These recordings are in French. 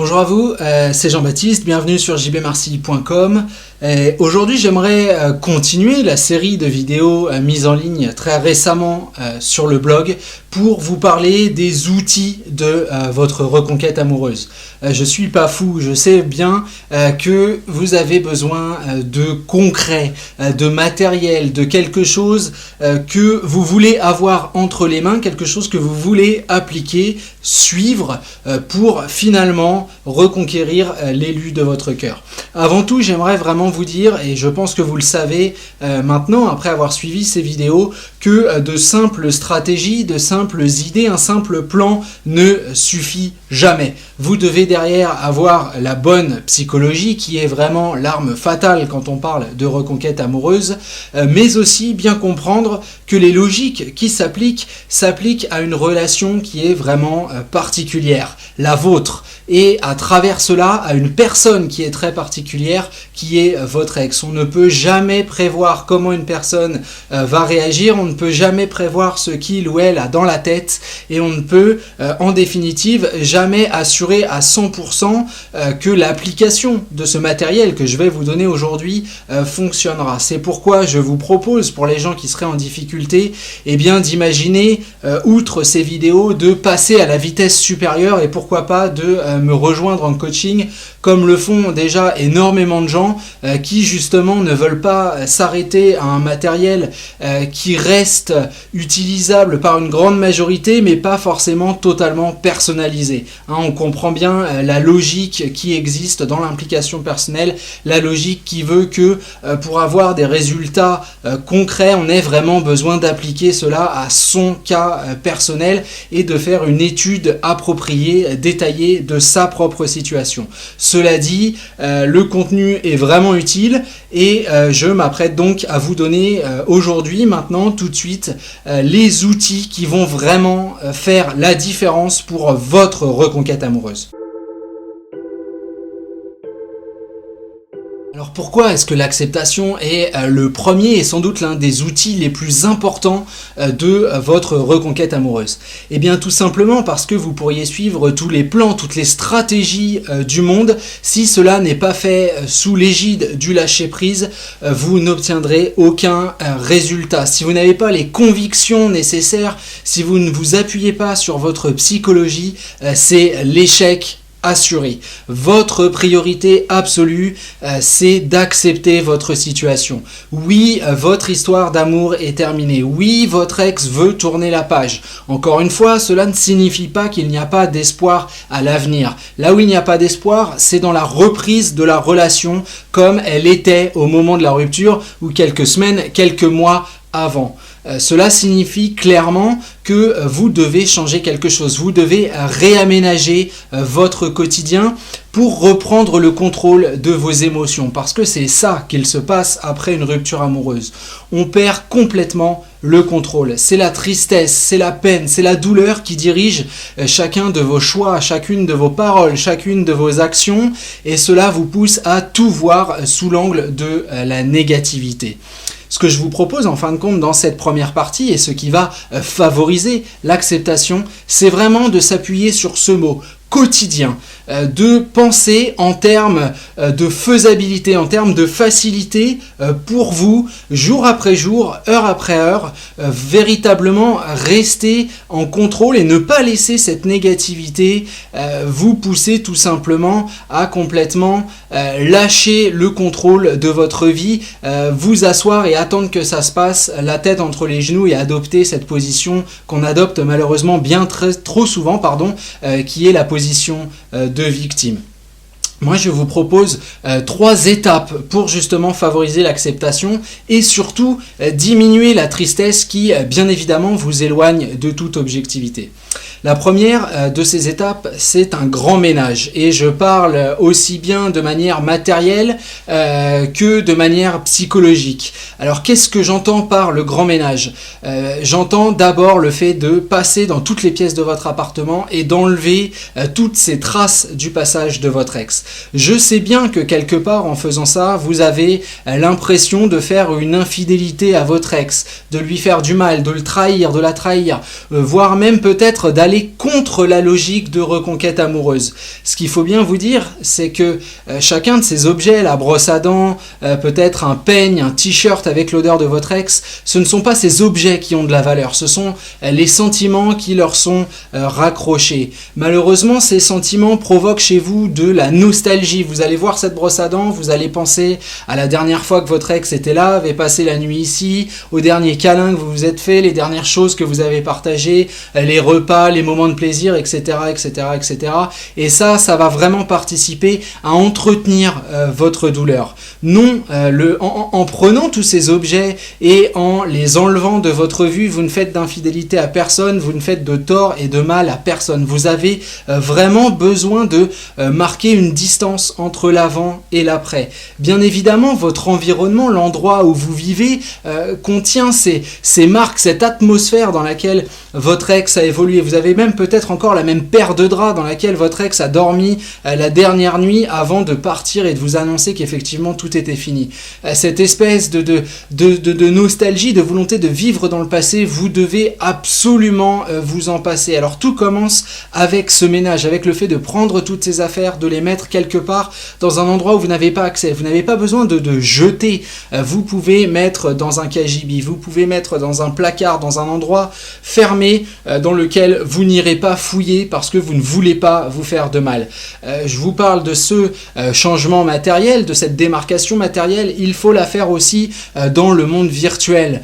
Bonjour à vous, c'est Jean-Baptiste, bienvenue sur jbmarcilly.com. Aujourd'hui j'aimerais continuer la série de vidéos mises en ligne très récemment sur le blog pour vous parler des outils de votre reconquête amoureuse. Je suis pas fou, je sais bien que vous avez besoin de concret, de matériel, de quelque chose que vous voulez avoir entre les mains, quelque chose que vous voulez appliquer, suivre pour finalement reconquérir l'élu de votre cœur. Avant tout, j'aimerais vraiment vous dire, et je pense que vous le savez maintenant, après avoir suivi ces vidéos, que de simples stratégies, de simples idées, un simple plan ne suffit jamais. Vous devez derrière avoir la bonne psychologie, qui est vraiment l'arme fatale quand on parle de reconquête amoureuse, mais aussi bien comprendre que les logiques qui s'appliquent à une relation qui est vraiment particulière, la vôtre, et à travers cela à une personne qui est très particulière, qui est votre ex. On ne peut jamais prévoir comment une personne va réagir, on ne peut jamais prévoir ce qu'il ou elle a dans la tête, et on ne peut en définitive jamais assurer à 100% que l'application de ce matériel que je vais vous donner aujourd'hui fonctionnera. C'est pourquoi je vous propose, pour les gens qui seraient en difficulté, eh bien d'imaginer, outre ces vidéos, de passer à la vitesse supérieure et pourquoi pas de me rejoindre en coaching, comme le font déjà énormément de gens qui justement ne veulent pas s'arrêter à un matériel qui reste utilisable par une grande majorité, mais pas forcément totalement personnalisé. On comprend bien la logique qui existe dans l'implication personnelle, la logique qui veut que pour avoir des résultats concrets, on ait vraiment besoin d'appliquer cela à son cas personnel et de faire une étude appropriée, détaillée de sa propre situation. Cela dit, le contenu est vraiment utile et je m'apprête donc à vous donner aujourd'hui, maintenant, tout de suite, les outils qui vont vraiment faire la différence pour votre reconquête amoureuse. Alors pourquoi est-ce que l'acceptation est le premier et sans doute l'un des outils les plus importants de votre reconquête amoureuse? Eh bien tout simplement parce que vous pourriez suivre tous les plans, toutes les stratégies du monde. Si cela n'est pas fait sous l'égide du lâcher-prise, vous n'obtiendrez aucun résultat. Si vous n'avez pas les convictions nécessaires, si vous ne vous appuyez pas sur votre psychologie, c'est l'échec assuré. Votre priorité absolue, c'est d'accepter votre situation. Oui, votre histoire d'amour est terminée. Oui, votre ex veut tourner la page. Encore une fois, cela ne signifie pas qu'il n'y a pas d'espoir à l'avenir. Là où il n'y a pas d'espoir, c'est dans la reprise de la relation comme elle était au moment de la rupture ou quelques semaines, quelques mois avant. Cela signifie clairement que vous devez changer quelque chose. Vous devez réaménager votre quotidien pour reprendre le contrôle de vos émotions. Parce que c'est ça qu'il se passe après une rupture amoureuse. On perd complètement le contrôle. C'est la tristesse, c'est la peine, c'est la douleur qui dirige chacun de vos choix, chacune de vos paroles, chacune de vos actions. Et cela vous pousse à tout voir sous l'angle de la négativité. Ce que je vous propose en fin de compte dans cette première partie et ce qui va favoriser l'acceptation, c'est vraiment de s'appuyer sur ce mot quotidien, de penser en termes de faisabilité, en termes de facilité pour vous, jour après jour, heure après heure, véritablement rester en contrôle et ne pas laisser cette négativité vous pousser tout simplement à complètement lâcher le contrôle de votre vie, vous asseoir et attendre que ça se passe, la tête entre les genoux et adopter cette position qu'on adopte malheureusement trop souvent, qui est la position de victime. Moi, je vous propose 3 étapes pour justement favoriser l'acceptation et surtout diminuer la tristesse qui, bien évidemment, vous éloigne de toute objectivité. La première de ces étapes, c'est un grand ménage. Et je parle aussi bien de manière matérielle que de manière psychologique. Alors, qu'est-ce que j'entends par le grand ménage ? J'entends d'abord le fait de passer dans toutes les pièces de votre appartement et d'enlever toutes ces traces du passage de votre ex. Je sais bien que quelque part, en faisant ça, vous avez l'impression de faire une infidélité à votre ex, de lui faire du mal, de le trahir, de la trahir, voire même peut-être d'aller d'aller contre la logique de reconquête amoureuse. Ce qu'il faut bien vous dire, c'est que chacun de ces objets, la brosse à dents, peut-être un peigne, un t-shirt avec l'odeur de votre ex, ce ne sont pas ces objets qui ont de la valeur, ce sont les sentiments qui leur sont raccrochés. Malheureusement, ces sentiments provoquent chez vous de la nostalgie. Vous allez voir cette brosse à dents, vous allez penser à la dernière fois que votre ex était là, avait passé la nuit ici, au dernier câlin que vous vous êtes fait, les dernières choses que vous avez partagées, les repas, les moments de plaisir, etc., etc., etc. Et ça va vraiment participer à entretenir votre douleur. Non, en prenant tous ces objets et en les enlevant de votre vue, vous ne faites d'infidélité à personne, vous ne faites de tort et de mal à personne. Vous avez vraiment besoin de marquer une distance entre l'avant et l'après. Bien évidemment, votre environnement, l'endroit où vous vivez, contient ces marques, cette atmosphère dans laquelle votre ex a évolué. Vous avez même peut-être encore la même paire de draps dans laquelle votre ex a dormi la dernière nuit avant de partir et de vous annoncer qu'effectivement tout était fini. Cette espèce de nostalgie, de volonté de vivre dans le passé, vous devez absolument vous en passer. Alors tout commence avec ce ménage, avec le fait de prendre toutes ces affaires, de les mettre quelque part dans un endroit où vous n'avez pas accès. Vous n'avez pas besoin de jeter. Vous pouvez mettre dans un cagibi, vous pouvez mettre dans un placard, dans un endroit fermé dans lequel vous n'irez pas fouiller parce que vous ne voulez pas vous faire de mal. Je vous parle de ce changement matériel, de cette démarcation matérielle. Il faut la faire aussi dans le monde virtuel.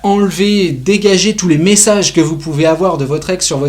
Enlever, dégager tous les messages que vous pouvez avoir de votre ex sur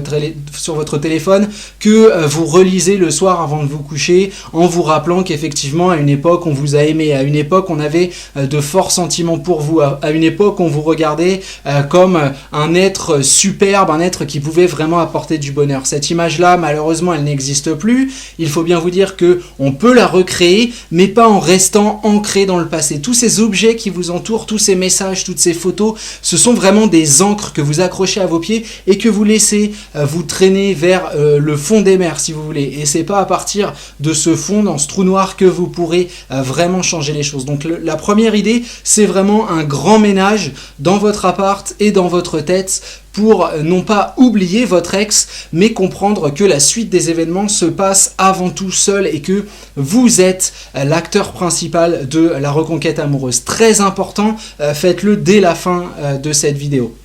votre téléphone que vous relisez le soir avant de vous coucher en vous rappelant qu'effectivement à une époque on vous a aimé, à une époque on avait de forts sentiments pour vous, à une époque on vous regardait comme un être superbe, un être qui pouvait vraiment apporter du bonheur. Cette image-là, malheureusement, elle n'existe plus. Il faut bien vous dire que on peut la recréer, mais pas en restant ancré dans le passé. Tous ces objets qui vous entourent, tous ces messages, toutes ces photos, ce sont vraiment des ancres que vous accrochez à vos pieds et que vous laissez vous traîner vers le fond des mers, si vous voulez. Et c'est pas à partir de ce fond, dans ce trou noir, que vous pourrez vraiment changer les choses. Donc la première idée, c'est vraiment un grand ménage dans votre appart et dans votre tête pour non pas oublier votre ex, mais comprendre que la suite des événements se passe avant tout seul et que vous êtes l'acteur principal de la reconquête amoureuse. Très important, faites-le dès la fin de cette vidéo.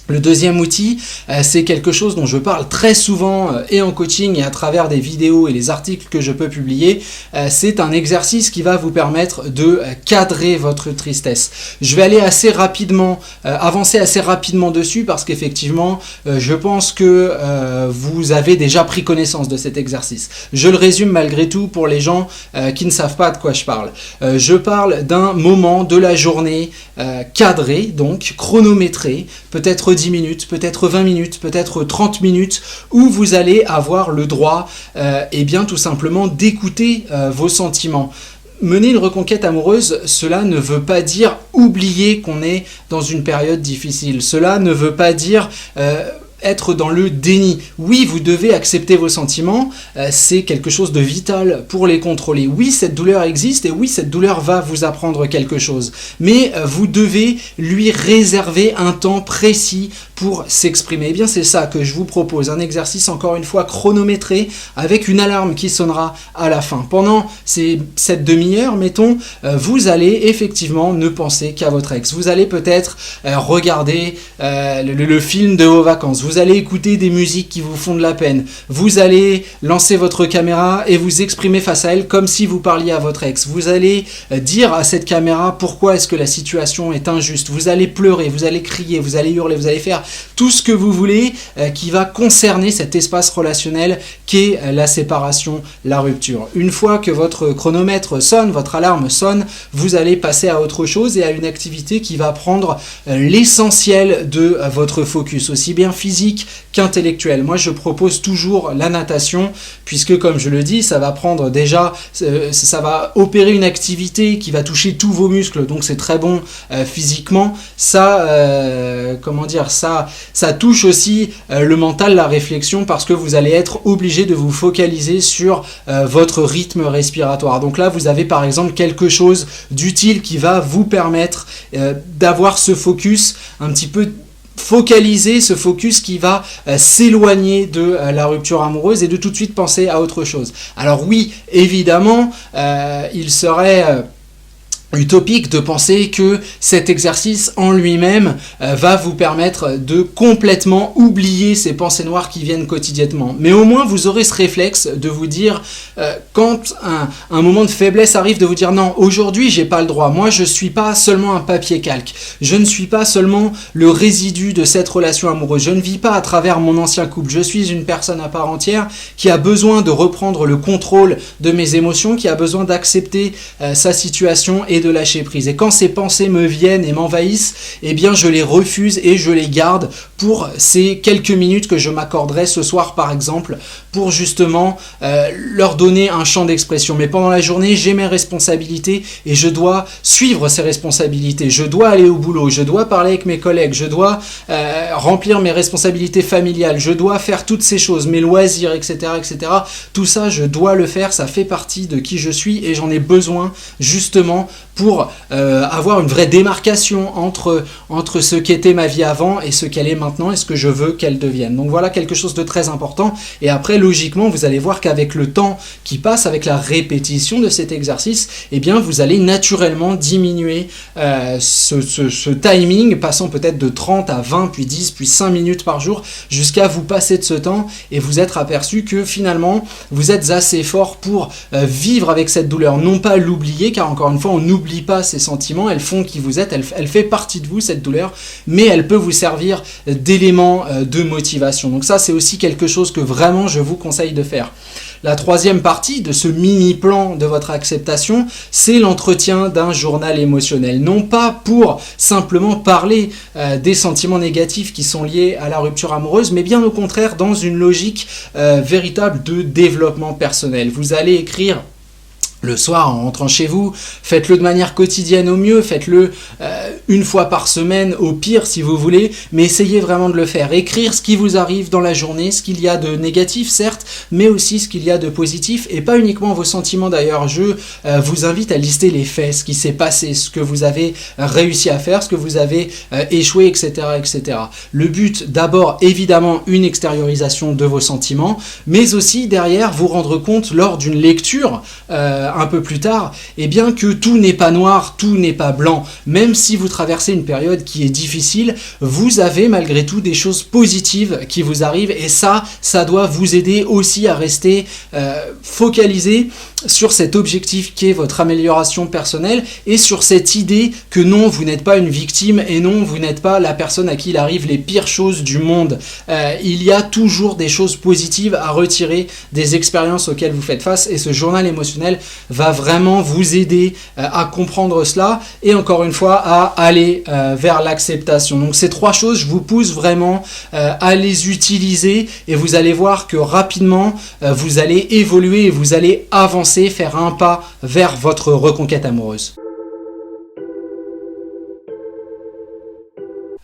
Le deuxième outil, c'est quelque chose dont je parle très souvent et en coaching et à travers des vidéos et les articles que je peux publier. C'est un exercice qui va vous permettre de cadrer votre tristesse. Je vais aller assez rapidement, avancer assez rapidement dessus parce qu'effectivement, je pense que vous avez déjà pris connaissance de cet exercice. Je le résume malgré tout pour les gens qui ne savent pas de quoi je parle. Je parle d'un moment de la journée cadré, donc chronométré, peut-être 10 minutes, peut-être 20 minutes, peut-être 30 minutes, où vous allez avoir le droit, et bien tout simplement, d'écouter vos sentiments. Mener une reconquête amoureuse, cela ne veut pas dire oublier qu'on est dans une période difficile. Cela ne veut pas dire être dans le déni. Oui, vous devez accepter vos sentiments, c'est quelque chose de vital pour les contrôler. Oui, cette douleur existe et oui, cette douleur va vous apprendre quelque chose. Mais vous devez lui réserver un temps précis pour s'exprimer. Et bien c'est ça que je vous propose, un exercice encore une fois chronométré avec une alarme qui sonnera à la fin. Pendant cette demi-heure, mettons, vous allez effectivement ne penser qu'à votre ex. Vous allez peut-être regarder le film de vos vacances. Vous allez écouter des musiques qui vous font de la peine. Vous allez lancer votre caméra et vous exprimer face à elle comme si vous parliez à votre ex. Vous allez dire à cette caméra pourquoi est-ce que la situation est injuste. Vous allez pleurer, vous allez crier, vous allez hurler, vous allez faire tout ce que vous voulez qui va concerner cet espace relationnel qu'est la séparation, la rupture. Une fois que votre chronomètre sonne, votre alarme sonne, vous allez passer à autre chose et à une activité qui va prendre l'essentiel de votre focus, aussi bien physique qu'intellectuel. Moi, je propose toujours la natation, puisque comme je le dis, ça va prendre déjà, ça va opérer une activité qui va toucher tous vos muscles, donc c'est très bon physiquement. Ça, ça touche aussi le mental, la réflexion, parce que vous allez être obligé de vous focaliser sur votre rythme respiratoire. Donc là, vous avez par exemple quelque chose d'utile qui va vous permettre d'avoir ce focus un petit peu focaliser, ce focus qui va s'éloigner de la rupture amoureuse et de tout de suite penser à autre chose. Alors oui, évidemment, il serait utopique de penser que cet exercice en lui-même va vous permettre de complètement oublier ces pensées noires qui viennent quotidiennement. Mais au moins vous aurez ce réflexe de vous dire quand un moment de faiblesse arrive, de vous dire non, aujourd'hui j'ai pas le droit, moi je suis pas seulement un papier calque, je ne suis pas seulement le résidu de cette relation amoureuse, je ne vis pas à travers mon ancien couple, je suis une personne à part entière qui a besoin de reprendre le contrôle de mes émotions, qui a besoin d'accepter sa situation et de lâcher prise. Et quand ces pensées me viennent et m'envahissent, eh bien je les refuse et je les garde pour ces quelques minutes que je m'accorderai ce soir par exemple, pour justement leur donner un champ d'expression. Mais pendant la journée, j'ai mes responsabilités et je dois suivre ces responsabilités. Je dois aller au boulot, je dois parler avec mes collègues, je dois remplir mes responsabilités familiales, je dois faire toutes ces choses, mes loisirs, etc., etc. Tout ça, je dois le faire, ça fait partie de qui je suis et j'en ai besoin justement pour avoir une vraie démarcation entre ce qu'était ma vie avant et ce qu'elle est maintenant et ce que je veux qu'elle devienne. Donc voilà quelque chose de très important. Et après, logiquement, vous allez voir qu'avec le temps qui passe, avec la répétition de cet exercice, eh bien, vous allez naturellement diminuer ce timing, passant peut-être de 30 à 20, puis 10, puis 5 minutes par jour, jusqu'à vous passer de ce temps et vous être aperçu que finalement, vous êtes assez fort pour vivre avec cette douleur, non pas l'oublier, car encore une fois, on n'oublie pas ces sentiments, elles font qui vous êtes, elle fait partie de vous, cette douleur, mais elle peut vous servir d'élément de motivation. Donc ça, c'est aussi quelque chose que vraiment je vous conseille de faire. La troisième partie de ce mini-plan de votre acceptation, c'est l'entretien d'un journal émotionnel. Non pas pour simplement parler des sentiments négatifs qui sont liés à la rupture amoureuse, mais bien au contraire dans une logique véritable de développement personnel. Vous allez écrire le soir en rentrant chez vous, faites-le de manière quotidienne au mieux, faites-le une fois par semaine au pire si vous voulez, mais essayez vraiment de le faire. Écrire ce qui vous arrive dans la journée, ce qu'il y a de négatif certes, mais aussi ce qu'il y a de positif, et pas uniquement vos sentiments d'ailleurs. Je vous invite à lister les faits, ce qui s'est passé, ce que vous avez réussi à faire, ce que vous avez échoué, etc., etc. Le but, d'abord, évidemment, une extériorisation de vos sentiments, mais aussi derrière, vous rendre compte lors d'une lecture un peu plus tard, eh bien que tout n'est pas noir, tout n'est pas blanc. Même si vous traversez une période qui est difficile, vous avez malgré tout des choses positives qui vous arrivent et ça doit vous aider aussi à rester focalisé sur cet objectif qui est votre amélioration personnelle et sur cette idée que non, vous n'êtes pas une victime et non, vous n'êtes pas la personne à qui il arrive les pires choses du monde. Il y a toujours des choses positives à retirer des expériences auxquelles vous faites face et ce journal émotionnel va vraiment vous aider à comprendre cela et encore une fois à aller vers l'acceptation. Donc ces trois choses, je vous pousse vraiment à les utiliser et vous allez voir que rapidement vous allez évoluer et vous allez avancer, faire un pas vers votre reconquête amoureuse.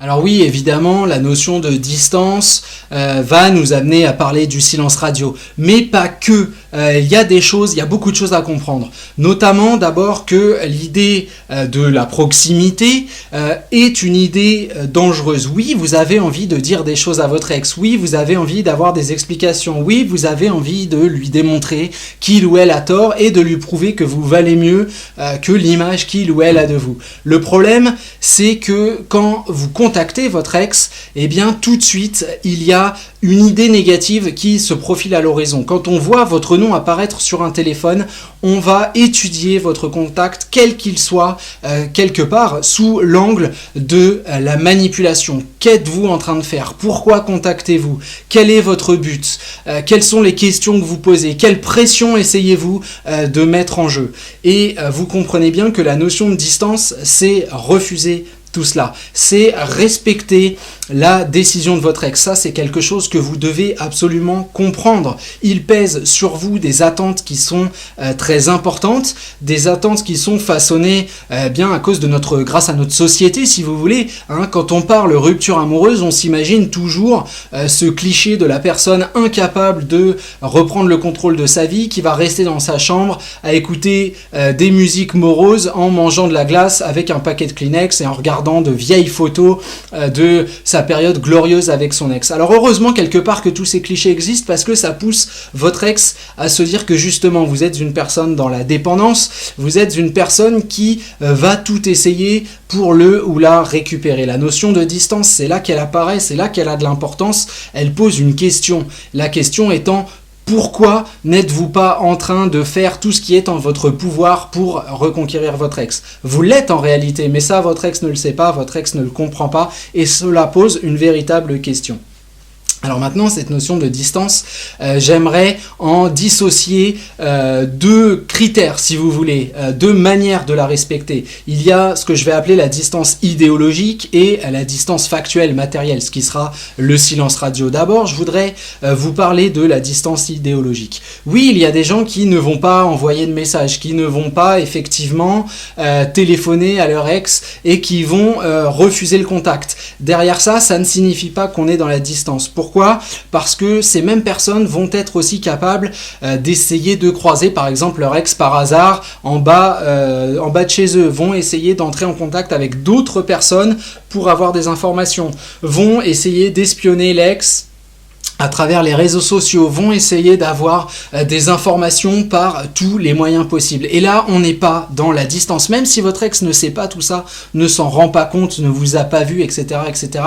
Alors oui, évidemment, la notion de distance va nous amener à parler du silence radio, mais pas que. Il y a beaucoup de choses à comprendre. Notamment d'abord que l'idée de la proximité est une idée dangereuse. Oui, vous avez envie de dire des choses à votre ex. Oui, vous avez envie d'avoir des explications. Oui, vous avez envie de lui démontrer qu'il ou elle a tort et de lui prouver que vous valez mieux que l'image qu'il ou elle a de vous. Le problème, c'est que quand vous contactez votre ex, eh bien tout de suite, il y a une idée négative qui se profile à l'horizon. Quand on voit votre nom apparaître sur un téléphone, on va étudier votre contact, quel qu'il soit, quelque part, sous l'angle de la manipulation. Qu'êtes-vous en train de faire? Pourquoi contactez-vous? Quel est votre but? Quelles sont les questions que vous posez? Quelle pression essayez-vous de mettre en jeu? Et vous comprenez bien que la notion de distance, c'est refuser tout cela, c'est respecter la décision de votre ex. Ça, c'est quelque chose que vous devez absolument comprendre. Il pèse sur vous des attentes qui sont très importantes, des attentes qui sont façonnées bien à cause de grâce à notre société, si vous voulez. Quand on parle rupture amoureuse, on s'imagine toujours ce cliché de la personne incapable de reprendre le contrôle de sa vie, qui va rester dans sa chambre à écouter des musiques moroses en mangeant de la glace avec un paquet de Kleenex et en regardant de vieilles photos de sa sa période glorieuse avec son ex. Alors heureusement quelque part que tous ces clichés existent parce que ça pousse votre ex à se dire que justement vous êtes une personne dans la dépendance, vous êtes une personne qui va tout essayer pour le ou la récupérer. La notion de distance, c'est là qu'elle apparaît, c'est là qu'elle a de l'importance. Elle pose une question. La question étant: pourquoi n'êtes-vous pas en train de faire tout ce qui est en votre pouvoir pour reconquérir votre ex? Vous l'êtes en réalité, mais ça, votre ex ne le sait pas, votre ex ne le comprend pas, et cela pose une véritable question. Alors maintenant, cette notion de distance, j'aimerais en dissocier deux critères, si vous voulez, deux manières de la respecter. Il y a ce que je vais appeler la distance idéologique et la distance factuelle, matérielle, ce qui sera le silence radio. D'abord, je voudrais vous parler de la distance idéologique. Oui, il y a des gens qui ne vont pas envoyer de messages, qui ne vont pas effectivement téléphoner à leur ex et qui vont refuser le contact. Derrière ça, ça ne signifie pas qu'on est dans la distance. Pourquoi ? Parce que ces mêmes personnes vont être aussi capables d'essayer de croiser par exemple leur ex par hasard en bas de chez eux, vont essayer d'entrer en contact avec d'autres personnes pour avoir des informations, vont essayer d'espionner l'ex à travers les réseaux sociaux, vont essayer d'avoir des informations par tous les moyens possibles. Et là, on n'est pas dans la distance. Même si votre ex ne sait pas tout ça, ne s'en rend pas compte, ne vous a pas vu, etc., etc.,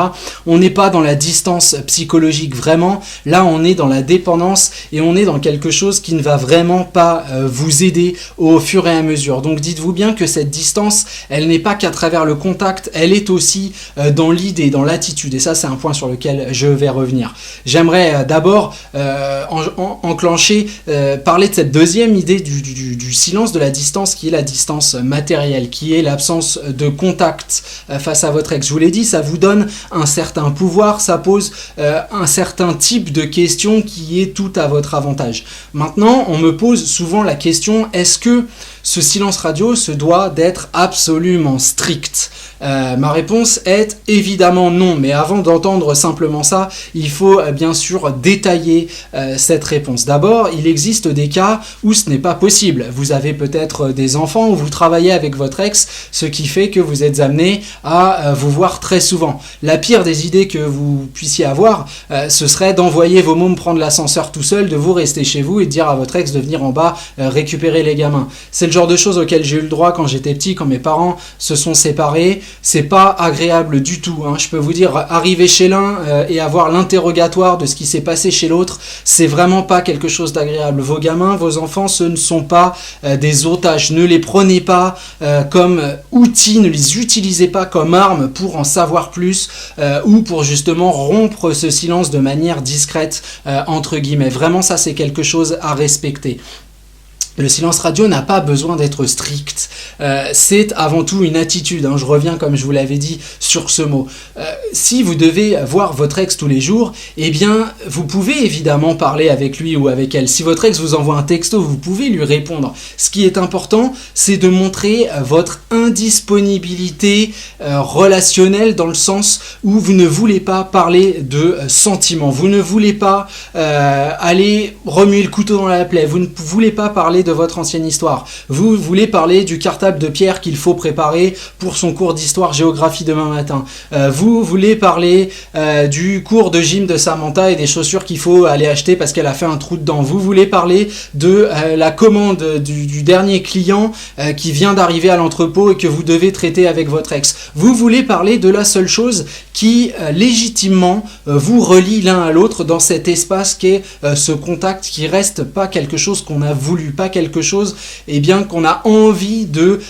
on n'est pas dans la distance psychologique, vraiment. Là, on est dans la dépendance et on est dans quelque chose qui ne va vraiment pas vous aider au fur et à mesure. Donc, dites-vous bien que cette distance, elle n'est pas qu'à travers le contact, elle est aussi dans l'idée, dans l'attitude. Et ça, c'est un point sur lequel je vais revenir. J'aimerais d'abord enclencher, parler de cette deuxième idée du silence de la distance, qui est la distance matérielle, qui est l'absence de contact face à votre ex. Je vous l'ai dit, ça vous donne un certain pouvoir, ça pose un certain type de question qui est tout à votre avantage. Maintenant, on me pose souvent la question, est-ce que ce silence radio se doit d'être absolument strict? Ma réponse est évidemment non, mais avant d'entendre simplement ça, il faut bien sûr détailler cette réponse. D'abord, il existe des cas où ce n'est pas possible. Vous avez peut-être des enfants ou vous travaillez avec votre ex, ce qui fait que vous êtes amené à vous voir très souvent. La pire des idées que vous puissiez avoir, ce serait d'envoyer vos mômes prendre l'ascenseur tout seul, de vous rester chez vous et de dire à votre ex de venir en bas récupérer les gamins. C'est le genre de choses auxquelles j'ai eu le droit quand j'étais petit, quand mes parents se sont séparés. C'est pas agréable du tout, hein. Je peux vous dire, arriver chez l'un et avoir l'interrogatoire de ce qui s'est passé chez l'autre, c'est vraiment pas quelque chose d'agréable. Vos gamins, vos enfants, ce ne sont pas des otages. Ne les prenez pas comme outils, ne les utilisez pas comme armes pour en savoir plus ou pour justement rompre ce silence de manière discrète, entre guillemets. Vraiment, ça, c'est quelque chose à respecter. Le silence radio n'a pas besoin d'être strict, c'est avant tout une attitude, hein. Je reviens comme je vous l'avais dit sur ce mot. Si vous devez voir votre ex tous les jours, eh bien vous pouvez évidemment parler avec lui ou avec elle. Si votre ex vous envoie un texto, vous pouvez lui répondre. Ce qui est important, c'est de montrer votre indisponibilité relationnelle, dans le sens où vous ne voulez pas parler de sentiments, vous ne voulez pas aller remuer le couteau dans la plaie, vous ne voulez pas parler de votre ancienne histoire. Vous voulez parler du cartable de Pierre qu'il faut préparer pour son cours d'histoire-géographie demain matin. Vous voulez parler du cours de gym de Samantha et des chaussures qu'il faut aller acheter parce qu'elle a fait un trou dedans. Vous voulez parler de la commande du dernier client qui vient d'arriver à l'entrepôt et que vous devez traiter avec votre ex. Vous voulez parler de la seule chose qui légitimement vous relie l'un à l'autre dans cet espace qu'est ce contact, qui reste pas quelque chose qu'on a voulu, pas quelque chose qu'on a envie de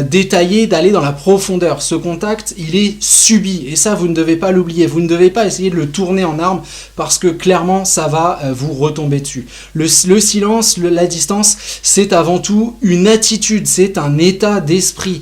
détailler, d'aller dans la profondeur. Ce contact, il est subi et ça, vous ne devez pas l'oublier. Vous ne devez pas essayer de le tourner en arme parce que clairement, ça va vous retomber dessus. Le silence, la distance, c'est avant tout une attitude, c'est un état d'esprit.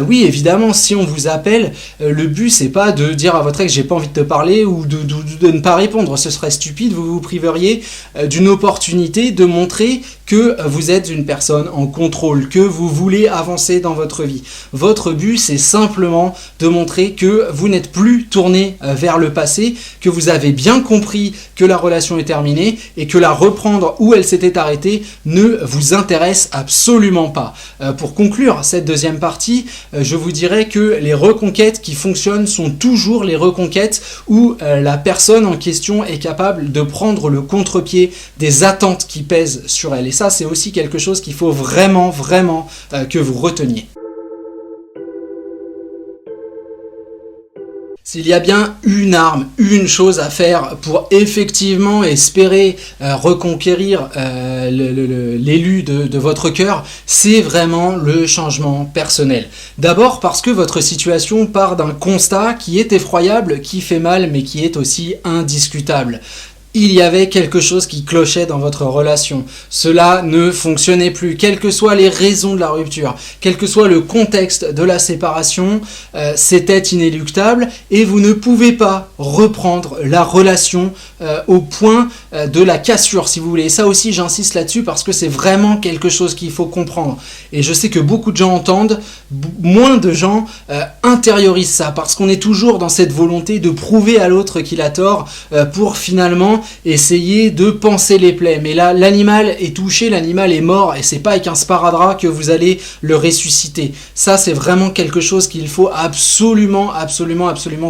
Oui, évidemment, si on vous appelle, le but, c'est pas de dire à votre ex, j'ai pas envie de te parler ou de ne pas répondre. Ce serait stupide, vous vous priveriez d'une opportunité de montrer que vous êtes une personne en contrôle, que vous voulez avancer dans votre vie. Votre but, c'est simplement de montrer que vous n'êtes plus tourné vers le passé, que vous avez bien compris que la relation est terminée et que la reprendre où elle s'était arrêtée ne vous intéresse absolument pas. Pour conclure cette deuxième partie, je vous dirais que les reconquêtes qui fonctionnent sont toujours les reconquêtes où la personne en question est capable de prendre le contre-pied des attentes qui pèsent sur elle. Et ça, c'est aussi quelque chose qu'il faut vraiment que vous reteniez. S'il y a bien une arme, une chose à faire pour effectivement espérer reconquérir l'élu de votre cœur, c'est vraiment le changement personnel. D'abord parce que votre situation part d'un constat qui est effroyable, qui fait mal, mais qui est aussi indiscutable. Il y avait quelque chose qui clochait dans votre relation. Cela ne fonctionnait plus. Quelles que soient les raisons de la rupture, quel que soit le contexte de la séparation, c'était inéluctable et vous ne pouvez pas reprendre la relation au point de la cassure, si vous voulez. Et ça aussi, j'insiste là-dessus parce que c'est vraiment quelque chose qu'il faut comprendre. Et je sais que beaucoup de gens entendent, moins de gens intériorisent ça parce qu'on est toujours dans cette volonté de prouver à l'autre qu'il a tort pour finalement essayer de panser les plaies. Mais là, l'animal est touché, l'animal est mort et c'est pas avec un sparadrap que vous allez le ressusciter. Ça, c'est vraiment quelque chose qu'il faut absolument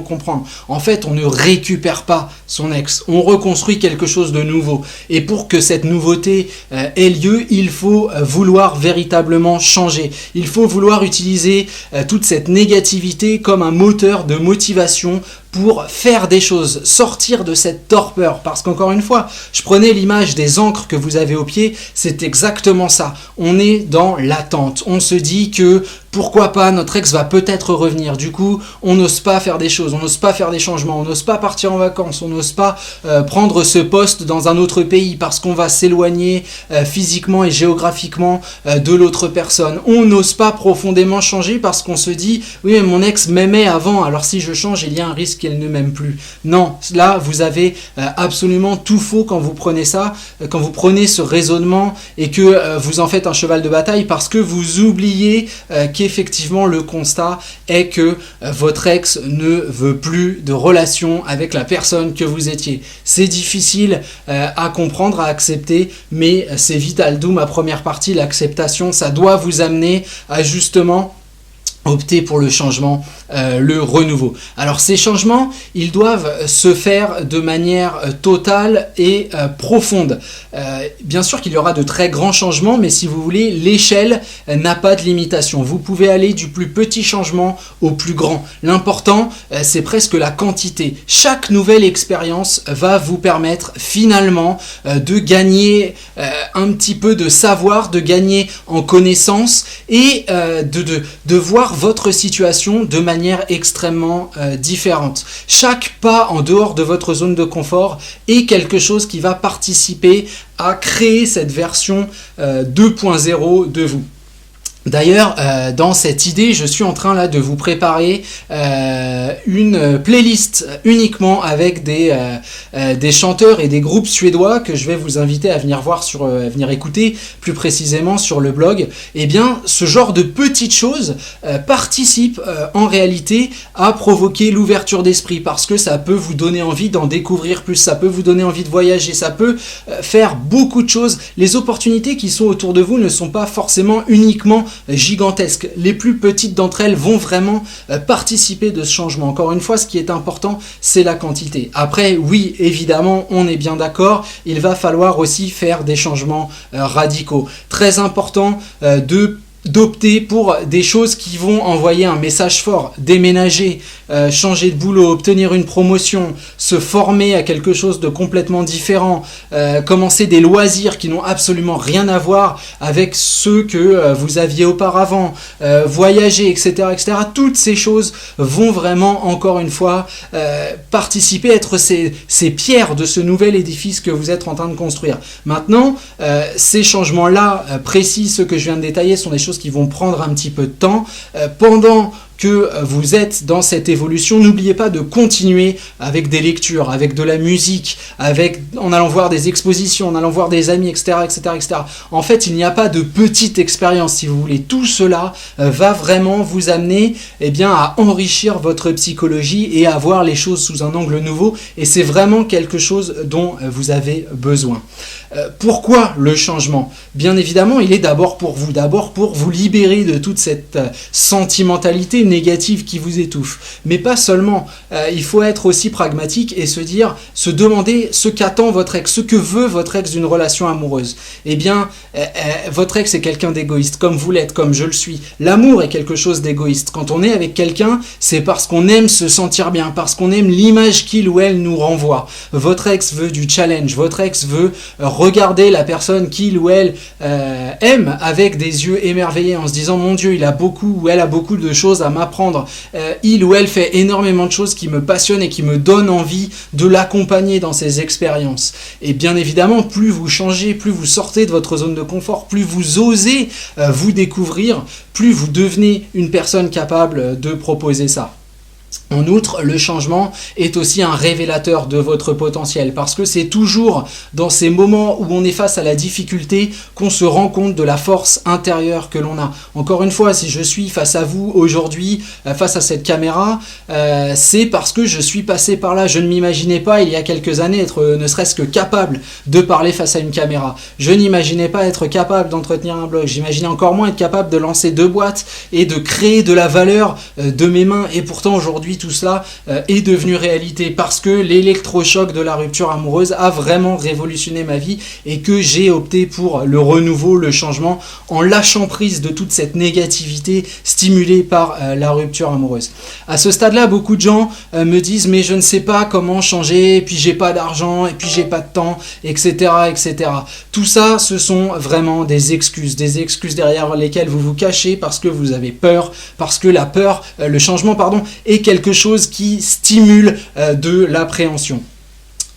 comprendre. En fait, on ne récupère pas son ex, on reconstruit quelque chose de nouveau. Et pour que cette nouveauté ait lieu, il faut vouloir véritablement changer. Il faut vouloir utiliser toute cette négativité comme un moteur de motivation pour faire des choses, sortir de cette torpeur. Parce qu'encore une fois, je prenais l'image des ancres que vous avez au pied, c'est exactement ça. On est dans l'attente. On se dit que pourquoi pas, notre ex va peut-être revenir. Du coup, on n'ose pas faire des choses, on n'ose pas faire des changements, on n'ose pas partir en vacances, on n'ose pas prendre ce poste dans un autre pays parce qu'on va s'éloigner physiquement et géographiquement de l'autre personne. On n'ose pas profondément changer parce qu'on se dit « Oui, mais mon ex m'aimait avant, alors si je change, il y a un risque qu'elle ne m'aime plus. » Non, là, vous avez absolument tout faux quand vous prenez ça, quand vous prenez ce raisonnement et que vous en faites un cheval de bataille parce que vous oubliez qu'effectivement le constat est que votre ex ne veut plus de relation avec la personne que vous étiez. C'est difficile à comprendre, à accepter, mais c'est vital. D'où ma première partie, l'acceptation. Ça doit vous amener à justement opter pour le changement, le renouveau. Alors ces changements, ils doivent se faire de manière totale et profonde. Bien sûr qu'il y aura de très grands changements, mais si vous voulez, l'échelle n'a pas de limitation. Vous pouvez aller du plus petit changement au plus grand. L'important, c'est presque la quantité. Chaque nouvelle expérience va vous permettre finalement de gagner un petit peu de savoir, de gagner en connaissance et de voir votre situation de manière extrêmement différente. Chaque pas en dehors de votre zone de confort est quelque chose qui va participer à créer cette version 2.0 de vous. D'ailleurs, dans cette idée, je suis en train là de vous préparer une playlist uniquement avec des chanteurs et des groupes suédois que je vais vous inviter à venir voir à venir écouter plus précisément sur le blog. Eh bien, ce genre de petites choses participe en réalité à provoquer l'ouverture d'esprit parce que ça peut vous donner envie d'en découvrir plus, ça peut vous donner envie de voyager, ça peut faire beaucoup de choses. Les opportunités qui sont autour de vous ne sont pas forcément uniquement gigantesques. Les plus petites d'entre elles vont vraiment participer de ce changement. Encore une fois, ce qui est important, c'est la quantité. Après, oui, évidemment, on est bien d'accord, il va falloir aussi faire des changements radicaux. Très important d'opter pour des choses qui vont envoyer un message fort, déménager, changer de boulot, obtenir une promotion, se former à quelque chose de complètement différent, commencer des loisirs qui n'ont absolument rien à voir avec ceux que vous aviez auparavant, voyager, etc., etc. Toutes ces choses vont vraiment, encore une fois, participer, être ces pierres de ce nouvel édifice que vous êtes en train de construire. Maintenant, ces changements-là, précis, ceux que je viens de détailler, sont des choses qui vont prendre un petit peu de temps. Pendant que vous êtes dans cette évolution, n'oubliez pas de continuer avec des lectures, avec de la musique, en allant voir des expositions, en allant voir des amis, etc., etc., etc. En fait, il n'y a pas de petite expérience, si vous voulez. Tout cela va vraiment vous amener à enrichir votre psychologie et à voir les choses sous un angle nouveau. Et c'est vraiment quelque chose dont vous avez besoin. Pourquoi le changement? Bien évidemment, il est d'abord pour vous libérer de toute cette sentimentalité négative qui vous étouffe. Mais pas seulement, il faut être aussi pragmatique et se demander ce qu'attend votre ex, ce que veut votre ex d'une relation amoureuse. Votre ex est quelqu'un d'égoïste, comme vous l'êtes, comme je le suis. L'amour est quelque chose d'égoïste. Quand on est avec quelqu'un, c'est parce qu'on aime se sentir bien, parce qu'on aime l'image qu'il ou elle nous renvoie. Votre ex veut du challenge, votre ex veut regarder la personne qu'il ou elle aime avec des yeux émerveillés en se disant mon Dieu, il a beaucoup ou elle a beaucoup de choses à m'apprendre. Il ou elle fait énormément de choses qui me passionnent et qui me donnent envie de l'accompagner dans ses expériences. Et bien évidemment, plus vous changez, plus vous sortez de votre zone de confort, plus vous osez vous découvrir, plus vous devenez une personne capable de proposer ça. En outre, le changement est aussi un révélateur de votre potentiel parce que c'est toujours dans ces moments où on est face à la difficulté qu'on se rend compte de la force intérieure que l'on a. Encore une fois, si je suis face à vous aujourd'hui, face à cette caméra, c'est parce que je suis passé par là. Je ne m'imaginais pas il y a quelques années être ne serait-ce que capable de parler face à une caméra. Je n'imaginais pas être capable d'entretenir un blog. J'imaginais encore moins être capable de lancer 2 boîtes et de créer de la valeur de mes mains. Et pourtant aujourd'hui, tout cela est devenu réalité parce que l'électrochoc de la rupture amoureuse a vraiment révolutionné ma vie et que j'ai opté pour le renouveau, le changement en lâchant prise de toute cette négativité stimulée par la rupture amoureuse. À ce stade-là, beaucoup de gens me disent mais je ne sais pas comment changer, et puis j'ai pas d'argent, et puis j'ai pas de temps, etc., etc. Tout ça, ce sont vraiment des excuses derrière lesquelles vous vous cachez parce que vous avez peur, parce que la peur, le changement, est quelque chose qui stimule de l'appréhension.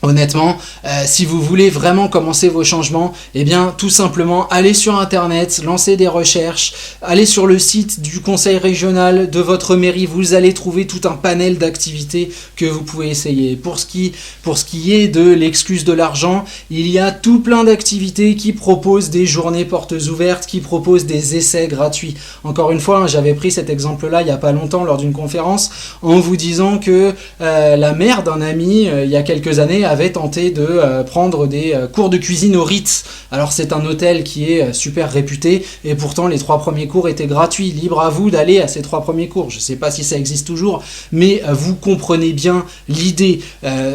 Honnêtement, si vous voulez vraiment commencer vos changements, tout simplement, allez sur internet, lancez des recherches, allez sur le site du conseil régional de votre mairie, vous allez trouver tout un panel d'activités que vous pouvez essayer. Pour ce qui est de l'excuse de l'argent, il y a tout plein d'activités qui proposent des journées portes ouvertes, qui proposent des essais gratuits. Encore une fois, j'avais pris cet exemple-là il n'y a pas longtemps lors d'une conférence en vous disant que la mère d'un ami, il y a quelques années, avait tenté de prendre des cours de cuisine au Ritz. Alors c'est un hôtel qui est super réputé et pourtant les 3 premiers cours étaient gratuits. Libre à vous d'aller à ces 3 premiers cours. Je ne sais pas si ça existe toujours, mais vous comprenez bien l'idée.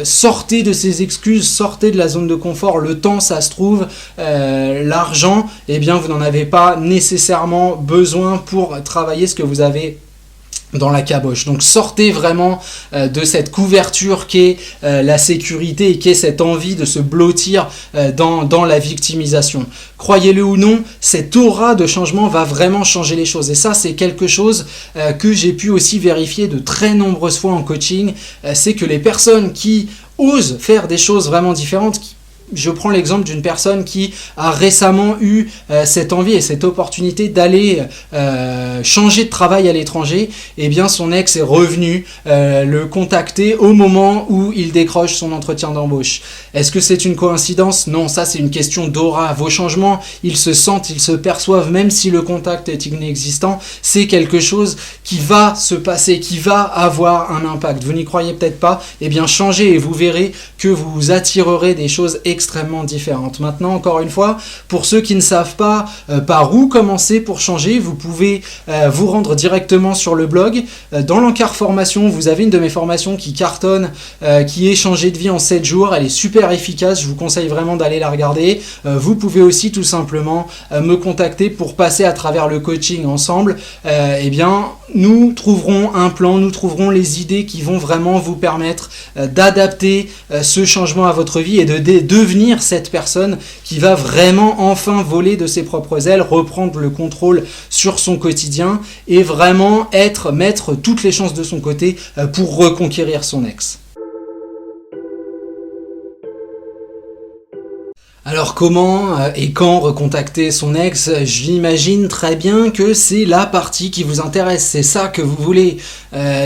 Sortez de ces excuses, sortez de la zone de confort. Le temps, ça se trouve. L'argent, vous n'en avez pas nécessairement besoin pour travailler ce que vous avez dans la caboche. Donc sortez vraiment de cette couverture qu'est la sécurité et qu'est cette envie de se blottir dans la victimisation. Croyez-le ou non, cette aura de changement va vraiment changer les choses. Et ça, c'est quelque chose que j'ai pu aussi vérifier de très nombreuses fois en coaching. C'est que les personnes qui osent faire des choses vraiment différentes, je prends l'exemple d'une personne qui a récemment eu cette envie et cette opportunité d'aller changer de travail à l'étranger. Son ex est revenu le contacter au moment où il décroche son entretien d'embauche. Est-ce que c'est une coïncidence? Non, ça c'est une question d'aura. Vos changements, ils se sentent, ils se perçoivent, même si le contact est inexistant. C'est quelque chose qui va se passer, qui va avoir un impact. Vous n'y croyez peut-être pas? Changez et vous verrez que vous attirerez des choses extrêmement différentes. Maintenant, encore une fois, pour ceux qui ne savent pas par où commencer pour changer, vous pouvez vous rendre directement sur le blog. Dans l'encart formation, vous avez une de mes formations qui cartonne, qui est changer de vie en 7 jours. Elle est super efficace, je vous conseille vraiment d'aller la regarder. Vous pouvez aussi tout simplement me contacter pour passer à travers le coaching ensemble. Nous trouverons un plan, nous trouverons les idées qui vont vraiment vous permettre d'adapter ce changement à votre vie et de devenir cette personne qui va vraiment enfin voler de ses propres ailes, reprendre le contrôle sur son quotidien et vraiment mettre toutes les chances de son côté pour reconquérir son ex. Alors comment et quand recontacter son ex? J'imagine très bien que c'est la partie qui vous intéresse, c'est ça que vous voulez.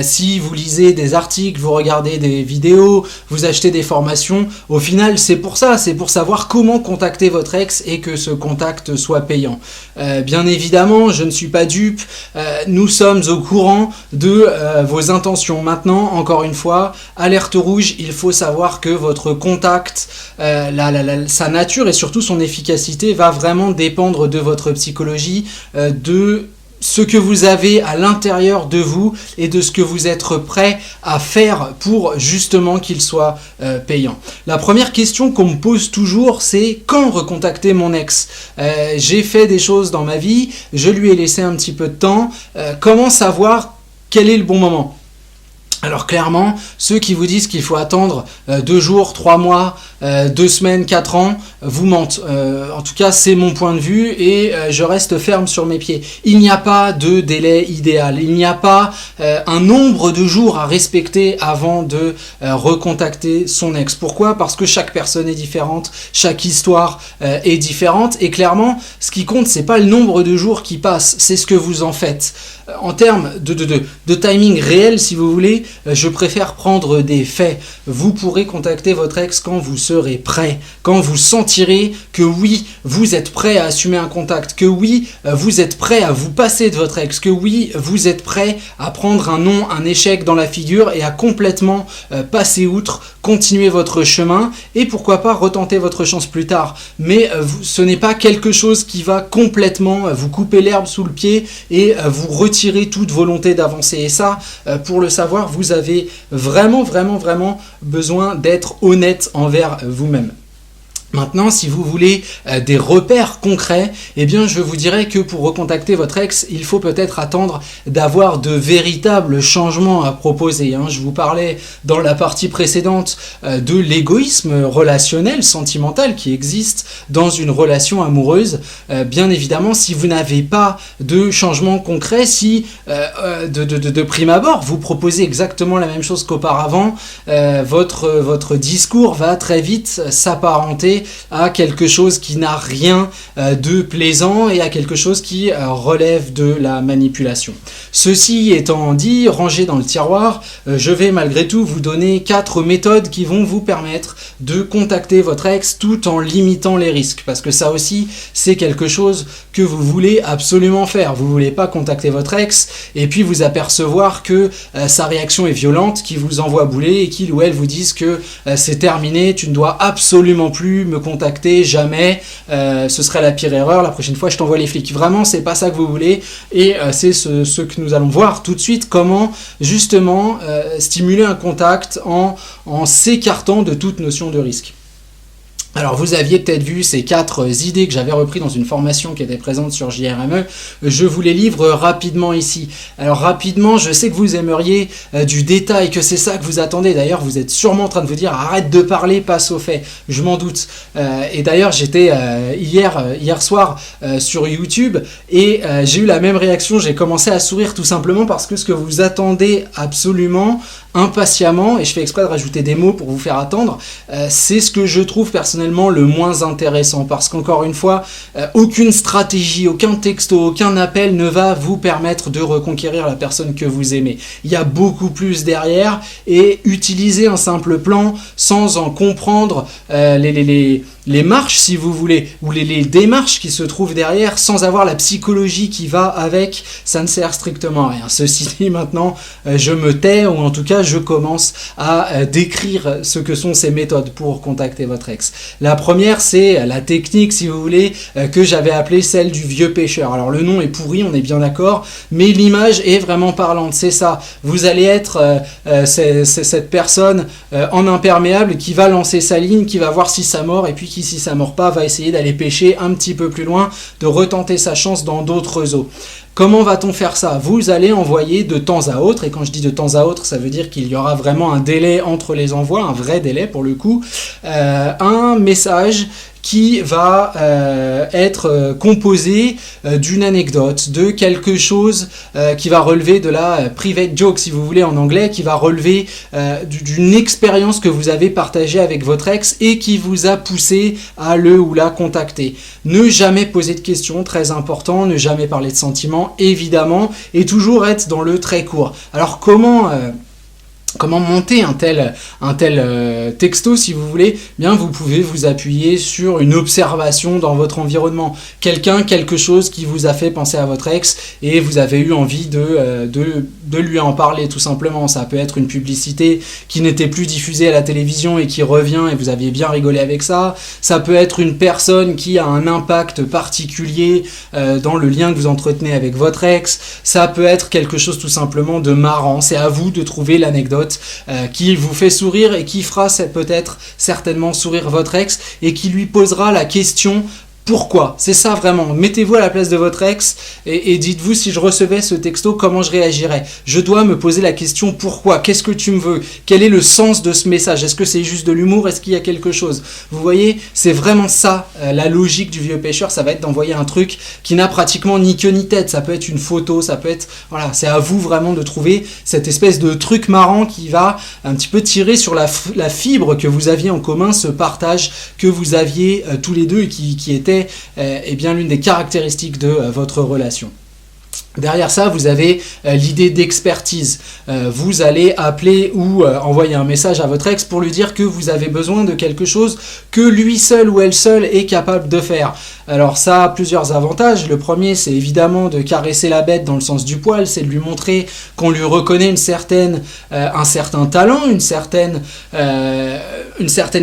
Si vous lisez des articles, vous regardez des vidéos, vous achetez des formations, au final c'est pour ça, c'est pour savoir comment contacter votre ex et que ce contact soit payant. Bien évidemment, je ne suis pas dupe, nous sommes au courant de vos intentions. Maintenant, encore une fois, alerte rouge, il faut savoir que votre contact, sa nature et surtout son efficacité va vraiment dépendre de votre psychologie, de ce que vous avez à l'intérieur de vous et de ce que vous êtes prêt à faire pour justement qu'il soit payant. La première question qu'on me pose toujours, c'est quand recontacter mon ex? J'ai fait des choses dans ma vie, je lui ai laissé un petit peu de temps, comment savoir quel est le bon moment? Alors clairement, ceux qui vous disent qu'il faut attendre 2 jours, 3 mois, 2 semaines, 4 ans, vous mentent. En tout cas, c'est mon point de vue et je reste ferme sur mes pieds. Il n'y a pas de délai idéal. Il n'y a pas un nombre de jours à respecter avant de recontacter son ex. Pourquoi? Parce que chaque personne est différente, chaque histoire est différente et clairement, ce qui compte, c'est pas le nombre de jours qui passent, c'est ce que vous en faites. En termes de timing réel, si vous voulez, je préfère prendre des faits. Vous pourrez contacter votre ex quand vous serez prêt, quand vous sentirez que oui, vous êtes prêt à assumer un contact, que oui, vous êtes prêt à vous passer de votre ex, que oui, vous êtes prêt à prendre un non, un échec dans la figure et à complètement passer outre, continuer votre chemin et pourquoi pas retenter votre chance plus tard. Mais ce n'est pas quelque chose qui va complètement vous couper l'herbe sous le pied et vous retirer toute volonté d'avancer. Et ça, pour le savoir, vous avez vraiment besoin d'être honnête envers vous-même. Maintenant, si vous voulez des repères concrets, eh bien, je vous dirais que pour recontacter votre ex, il faut peut-être attendre d'avoir de véritables changements à proposer. Je vous parlais dans la partie précédente de l'égoïsme relationnel, sentimental qui existe dans une relation amoureuse. Bien évidemment, si vous n'avez pas de changement concret, si de prime abord, vous proposez exactement la même chose qu'auparavant, votre discours va très vite s'apparenter à quelque chose qui n'a rien de plaisant et à quelque chose qui relève de la manipulation. Ceci étant dit, rangé dans le tiroir, je vais malgré tout vous donner 4 méthodes qui vont vous permettre de contacter votre ex tout en limitant les risques. Parce que ça aussi, c'est quelque chose que vous voulez absolument faire. Vous ne voulez pas contacter votre ex et puis vous apercevoir que sa réaction est violente, qu'il vous envoie bouler et qu'il ou elle vous dise que c'est terminé, tu ne dois absolument plus me contacter, jamais, ce serait la pire erreur, la prochaine fois je t'envoie les flics. Vraiment, c'est pas ça que vous voulez et c'est ce que nous allons voir tout de suite, comment justement stimuler un contact en s'écartant de toute notion de risque. Alors vous aviez peut-être vu ces 4 idées que j'avais repris dans une formation qui était présente sur JRME, je vous les livre rapidement ici. Alors rapidement, je sais que vous aimeriez du détail, que c'est ça que vous attendez, d'ailleurs vous êtes sûrement en train de vous dire arrête de parler, passe aux faits, je m'en doute. Et d'ailleurs j'étais hier soir sur YouTube et j'ai eu la même réaction, j'ai commencé à sourire tout simplement parce que ce que vous attendez absolument, impatiemment, et je fais exprès de rajouter des mots pour vous faire attendre, c'est ce que je trouve personnellement le moins intéressant parce qu'encore une fois, aucune stratégie, aucun texto, aucun appel ne va vous permettre de reconquérir la personne que vous aimez. Il y a beaucoup plus derrière et utiliser un simple plan sans en comprendre les marches si vous voulez ou les démarches qui se trouvent derrière sans avoir la psychologie qui va avec, ça ne sert strictement à rien. Ceci dit, maintenant je me tais ou en tout cas je commence à décrire ce que sont ces méthodes pour contacter votre ex. La première, c'est la technique, si vous voulez, que j'avais appelée celle du vieux pêcheur. Alors le nom est pourri, on est bien d'accord, mais l'image est vraiment parlante, c'est ça. Vous allez être c'est cette personne en imperméable qui va lancer sa ligne, qui va voir si ça mord, et puis qui, si ça mord pas, va essayer d'aller pêcher un petit peu plus loin, de retenter sa chance dans d'autres eaux. Comment va-t-on faire ça? Vous allez envoyer de temps à autre, et quand je dis de temps à autre, ça veut dire qu'il y aura vraiment un délai entre les envois, un vrai délai pour le coup, un message qui va être composé d'une anecdote, de quelque chose qui va relever de la private joke, si vous voulez en anglais, qui va relever d'une expérience que vous avez partagée avec votre ex et qui vous a poussé à le ou la contacter. Ne jamais poser de questions, très important, ne jamais parler de sentiments, évidemment, et toujours être dans le très court. Alors comment monter un tel texto, si vous voulez? Bien, vous pouvez vous appuyer sur une observation dans votre environnement. Quelque chose qui vous a fait penser à votre ex et vous avez eu envie de lui en parler, tout simplement. Ça peut être une publicité qui n'était plus diffusée à la télévision et qui revient et vous aviez bien rigolé avec ça. Ça peut être une personne qui a un impact particulier dans le lien que vous entretenez avec votre ex. Ça peut être quelque chose tout simplement de marrant. C'est à vous de trouver l'anecdote qui vous fait sourire et qui fera peut-être certainement sourire votre ex et qui lui posera la question pourquoi? C'est ça vraiment. Mettez-vous à la place de votre ex et dites-vous, si je recevais ce texto, comment je réagirais? Je dois me poser la question pourquoi? Qu'est-ce que tu me veux? Quel est le sens de ce message? Est-ce que c'est juste de l'humour? Est-ce qu'il y a quelque chose? Vous voyez, c'est vraiment ça, la logique du vieux pêcheur, ça va être d'envoyer un truc qui n'a pratiquement ni queue ni tête. Ça peut être une photo, ça peut être... Voilà, c'est à vous vraiment de trouver cette espèce de truc marrant qui va un petit peu tirer sur la fibre que vous aviez en commun, ce partage que vous aviez tous les deux et qui était bien l'une des caractéristiques de votre relation. Derrière ça, vous avez l'idée d'expertise. Vous allez appeler ou envoyer un message à votre ex pour lui dire que vous avez besoin de quelque chose que lui seul ou elle seule est capable de faire. Alors ça a plusieurs avantages. Le premier, c'est évidemment de caresser la bête dans le sens du poil, c'est de lui montrer qu'on lui reconnaît un certain talent, une certaine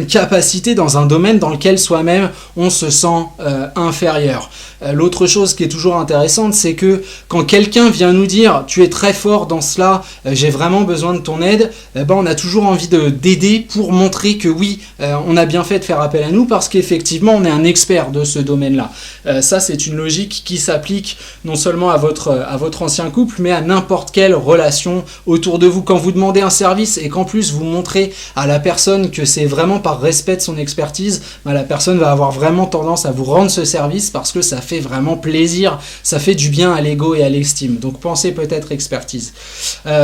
capacité dans un domaine dans lequel soi-même on se sent inférieur. L'autre chose qui est toujours intéressante, c'est que quand quelqu'un vient nous dire « tu es très fort dans cela, j'ai vraiment besoin de ton aide », on a toujours envie d'aider pour montrer que oui, on a bien fait de faire appel à nous parce qu'effectivement on est un expert de ce domaine-là. Ça, c'est une logique qui s'applique non seulement à votre ancien couple, mais à n'importe quelle relation autour de vous. Quand vous demandez un service et qu'en plus vous montrez à la personne que c'est vraiment par respect de son expertise, la personne va avoir vraiment tendance à vous rendre ce service parce que ça fait vraiment plaisir, ça fait du bien à l'ego et à l'estime. Donc pensez peut-être expertise.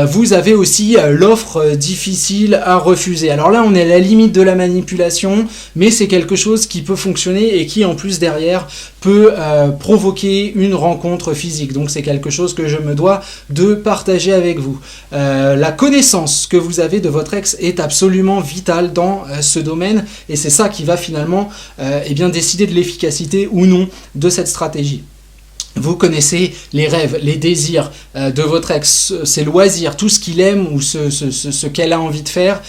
Vous avez aussi l'offre difficile à refuser. Alors là, on est à la limite de la manipulation, mais c'est quelque chose qui peut fonctionner et qui en plus derrière peut provoquer une rencontre physique. Donc c'est quelque chose que je me dois de partager avec vous. La connaissance que vous avez de votre ex est absolument vitale dans ce domaine et c'est ça qui va finalement décider de l'efficacité ou non de cette stratégie. Vous connaissez les rêves, les désirs de votre ex, ses loisirs, tout ce qu'il aime ou ce qu'elle a envie de faire,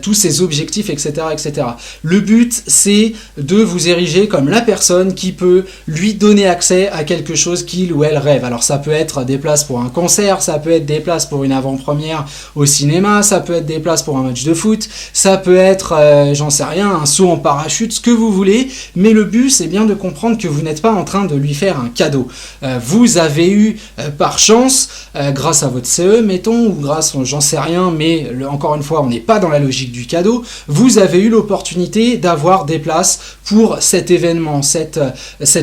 tous ses objectifs, etc., etc. Le but, c'est de vous ériger comme la personne qui peut lui donner accès à quelque chose qu'il ou elle rêve. Alors ça peut être des places pour un concert, ça peut être des places pour une avant-première au cinéma, ça peut être des places pour un match de foot, ça peut être, j'en sais rien, un saut en parachute, ce que vous voulez, mais le but, c'est bien de comprendre que vous n'êtes pas en train de lui faire un cadeau. Vous avez eu par chance, grâce à votre CE, mettons, ou grâce, j'en sais rien, mais encore une fois, on n'est pas dans la logique du cadeau, vous avez eu l'opportunité d'avoir des places pour cet événement, cette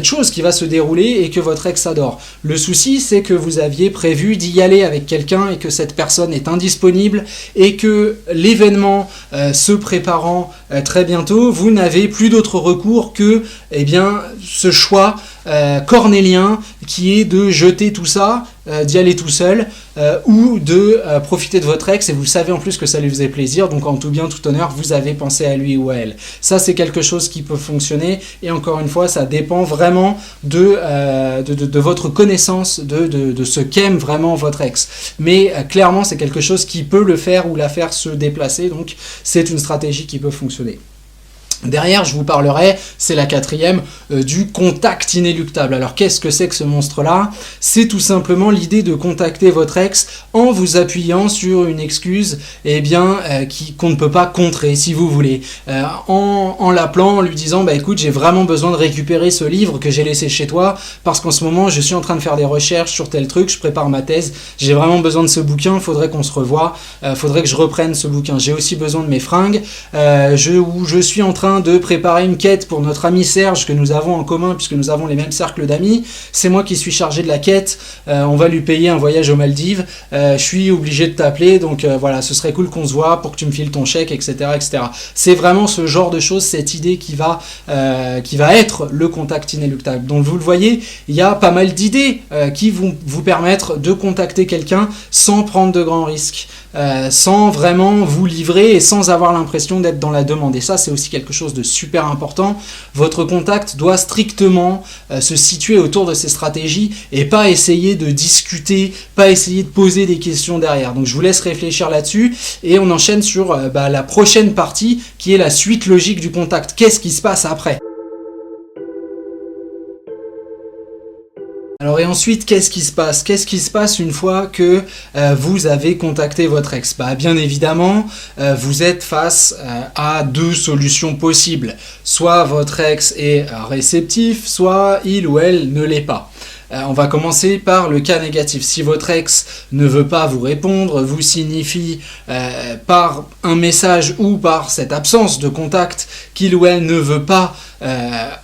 chose qui va se dérouler et que votre ex adore. Le souci, c'est que vous aviez prévu d'y aller avec quelqu'un et que cette personne est indisponible et que l'événement se préparant très bientôt, vous n'avez plus d'autre recours que ce choix cornélien qui est de jeter tout ça, d'y aller tout seul ou de profiter de votre ex et vous savez en plus que ça lui faisait plaisir, donc en tout bien tout honneur vous avez pensé à lui ou à elle. Ça c'est quelque chose qui peut fonctionner et encore une fois ça dépend vraiment de votre connaissance de ce qu'aime vraiment votre ex, mais clairement c'est quelque chose qui peut le faire ou la faire se déplacer, donc c'est une stratégie qui peut fonctionner. Derrière, je vous parlerai, c'est la quatrième, du contact inéluctable. Alors, qu'est-ce que c'est que ce monstre-là? C'est tout simplement l'idée de contacter votre ex en vous appuyant sur une excuse qu'on ne peut pas contrer, si vous voulez. En l'appelant, en lui disant, écoute, j'ai vraiment besoin de récupérer ce livre que j'ai laissé chez toi, parce qu'en ce moment, je suis en train de faire des recherches sur tel truc, je prépare ma thèse, j'ai vraiment besoin de ce bouquin, il faudrait qu'on se revoie, il faudrait que je reprenne ce bouquin. J'ai aussi besoin de mes fringues, je suis en train train de préparer une quête pour notre ami Serge que nous avons en commun puisque nous avons les mêmes cercles d'amis, c'est moi qui suis chargé de la quête, on va lui payer un voyage aux Maldives, je suis obligé de t'appeler, donc voilà, ce serait cool qu'on se voit pour que tu me files ton chèque, etc. etc. C'est vraiment ce genre de choses, cette idée qui va être le contact inéluctable. Donc vous le voyez, il y a pas mal d'idées qui vont vous permettre de contacter quelqu'un sans prendre de grands risques. Sans vraiment vous livrer et sans avoir l'impression d'être dans la demande. Et ça, c'est aussi quelque chose de super important. Votre contact doit strictement se situer autour de ces stratégies et pas essayer de discuter, pas essayer de poser des questions derrière. Donc je vous laisse réfléchir là-dessus et on enchaîne sur la prochaine partie qui est la suite logique du contact. Qu'est-ce qui se passe après ? Alors et ensuite, qu'est-ce qui se passe ? Qu'est-ce qui se passe une fois que vous avez contacté votre ex ? Bien évidemment, vous êtes face à deux solutions possibles. Soit votre ex est réceptif, soit il ou elle ne l'est pas. On va commencer par le cas négatif. Si votre ex ne veut pas vous répondre, vous signifie par un message ou par cette absence de contact qu'il ou elle ne veut pas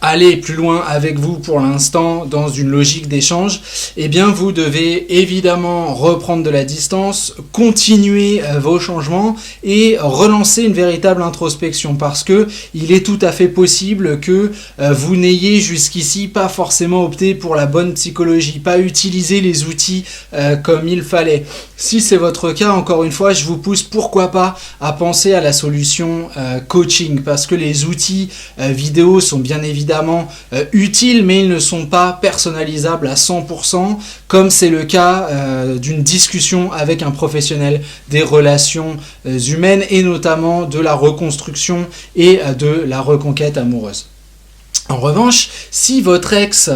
aller plus loin avec vous pour l'instant dans une logique d'échange, eh bien vous devez évidemment reprendre de la distance, continuer vos changements et relancer une véritable introspection parce que il est tout à fait possible que vous n'ayez jusqu'ici pas forcément opté pour la bonne psychologie, pas utilisé les outils comme il fallait. Si c'est votre cas, encore une fois, je vous pousse pourquoi pas à penser à la solution coaching parce que les outils vidéo sont bien évidemment utiles, mais ils ne sont pas personnalisables à 100%, comme c'est le cas d'une discussion avec un professionnel des relations humaines et notamment de la reconstruction et de la reconquête amoureuse. En revanche, si votre ex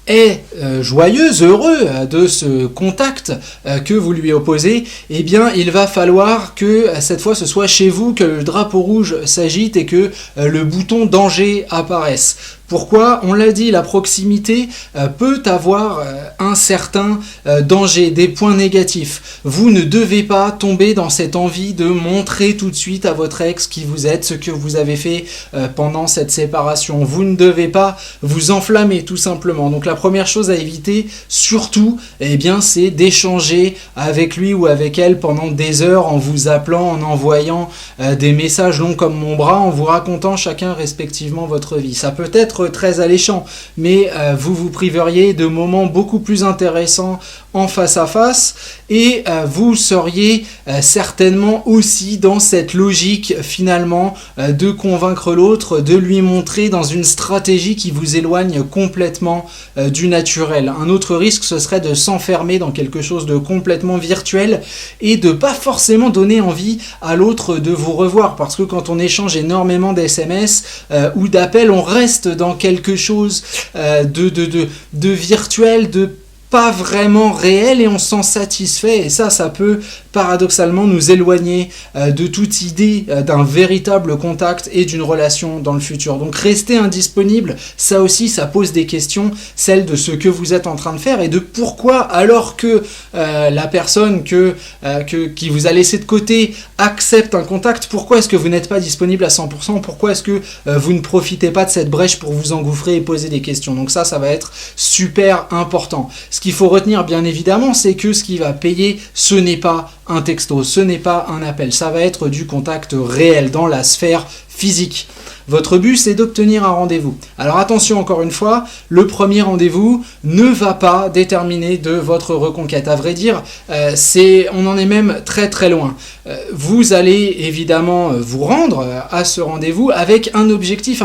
est joyeux, heureux de ce contact que vous lui opposez, eh bien il va falloir que cette fois ce soit chez vous que le drapeau rouge s'agite et que le bouton danger apparaisse. Pourquoi ? On l'a dit, la proximité peut avoir un certain danger, des points négatifs. Vous ne devez pas tomber dans cette envie de montrer tout de suite à votre ex qui vous êtes, ce que vous avez fait pendant cette séparation. Vous ne devez pas vous enflammer tout simplement. Donc la première chose à éviter, surtout, c'est d'échanger avec lui ou avec elle pendant des heures en vous appelant, en envoyant des messages longs comme mon bras, en vous racontant chacun respectivement votre vie. Ça peut être très alléchant, mais vous vous priveriez de moments beaucoup plus intéressants en face à face et vous seriez certainement aussi dans cette logique finalement de convaincre l'autre, de lui montrer dans une stratégie qui vous éloigne complètement du naturel. Un autre risque, ce serait de s'enfermer dans quelque chose de complètement virtuel et de pas forcément donner envie à l'autre de vous revoir, parce que quand on échange énormément d'SMS ou d'appels, on reste dans quelque chose de virtuel, de pas vraiment réel et on s'en satisfait et ça peut paradoxalement nous éloigner de toute idée d'un véritable contact et d'une relation dans le futur. Donc rester indisponible, ça aussi ça pose des questions, celles de ce que vous êtes en train de faire et de pourquoi alors que la personne qui vous a laissé de côté accepte un contact, pourquoi est-ce que vous n'êtes pas disponible à 100%, pourquoi est-ce que vous ne profitez pas de cette brèche pour vous engouffrer et poser des questions. Donc ça va être super important. Ce qu'il faut retenir bien évidemment, c'est que ce qui va payer, ce n'est pas un texto, ce n'est pas un appel, ça va être du contact réel dans la sphère physique. Votre but, c'est d'obtenir un rendez-vous. Alors attention, encore une fois, le premier rendez-vous ne va pas déterminer de votre reconquête. À vrai dire, on en est même très très loin. Vous allez évidemment vous rendre à ce rendez-vous avec un objectif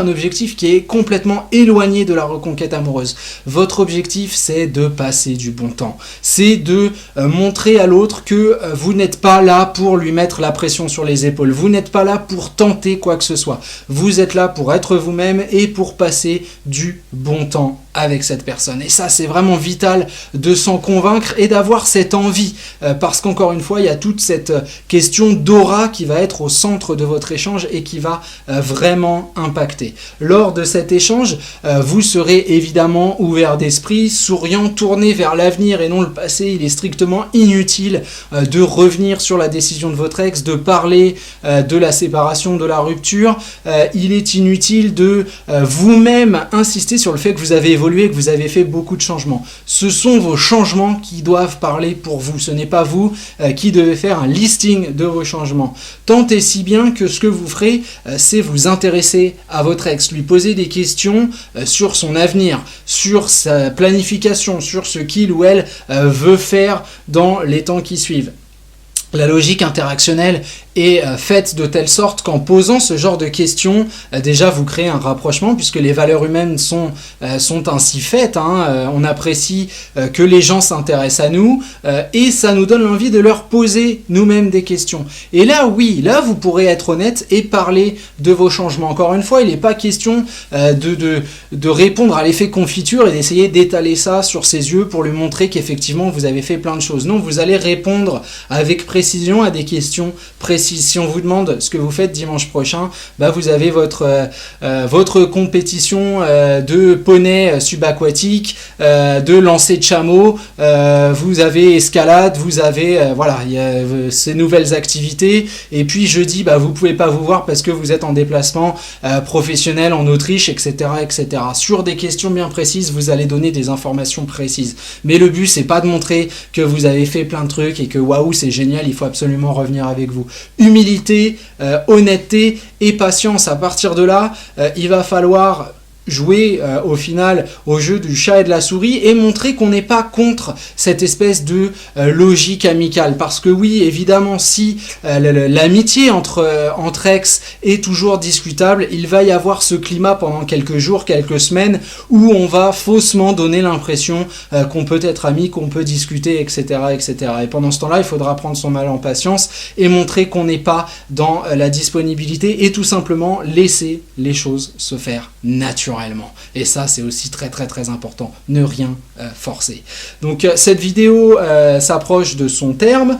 qui est complètement éloigné de la reconquête amoureuse. Votre objectif, c'est de passer du bon temps. C'est de montrer à l'autre que vous n'êtes pas là pour lui mettre la pression sur les épaules. Vous n'êtes pas là pour tenter quoi que ce soit. Vous êtes là pour être vous-même et pour passer du bon temps avec cette personne. Et ça, c'est vraiment vital de s'en convaincre et d'avoir cette envie, parce qu'encore une fois, il y a toute cette question d'aura qui va être au centre de votre échange et qui va vraiment impacter. Lors de cet échange, vous serez évidemment ouvert d'esprit, souriant, tourné vers l'avenir et non le passé. Il est strictement inutile de revenir sur la décision de votre ex, de parler de la séparation, de la rupture. Il est inutile de vous-même insister sur le fait que vous avez évolué, que vous avez fait beaucoup de changements. Ce sont vos changements qui doivent parler pour vous. Ce n'est pas vous qui devez faire un listing de vos changements. Tant et si bien que ce que vous ferez, c'est vous intéresser à votre ex, lui poser des questions sur son avenir, sur sa planification, sur ce qu'il ou elle veut faire dans les temps qui suivent. La logique interactionnelle est faite de telle sorte qu'en posant ce genre de questions, déjà vous créez un rapprochement puisque les valeurs humaines sont ainsi faites. On apprécie que les gens s'intéressent à nous et ça nous donne l'envie de leur poser nous-mêmes des questions. Et là, oui, là vous pourrez être honnête et parler de vos changements. Encore une fois, il n'est pas question de répondre à l'effet confiture et d'essayer d'étaler ça sur ses yeux pour lui montrer qu'effectivement vous avez fait plein de choses. Non, vous allez répondre avec précision à des questions précises. Si on vous demande ce que vous faites dimanche prochain, vous avez votre compétition de poney subaquatique, de lancer de chameau, vous avez escalade, vous avez il y a ces nouvelles activités. Et puis jeudi, vous pouvez pas vous voir parce que vous êtes en déplacement professionnel en Autriche, etc., etc. Sur des questions bien précises, vous allez donner des informations précises. Mais le but, c'est pas de montrer que vous avez fait plein de trucs et que waouh, c'est génial, il faut absolument revenir avec vous. Humilité, honnêteté et patience. À partir de là, il va falloir jouer au final au jeu du chat et de la souris et montrer qu'on n'est pas contre cette espèce de logique amicale. Parce que oui, évidemment, si l'amitié entre ex est toujours discutable, il va y avoir ce climat pendant quelques jours, quelques semaines, où on va faussement donner l'impression qu'on peut être amis, qu'on peut discuter, etc., etc. Et pendant ce temps-là, il faudra prendre son mal en patience et montrer qu'on n'est pas dans la disponibilité et tout simplement laisser les choses se faire naturellement. Et ça, c'est aussi très très très important. Ne rien forcer. Donc cette vidéo s'approche de son terme.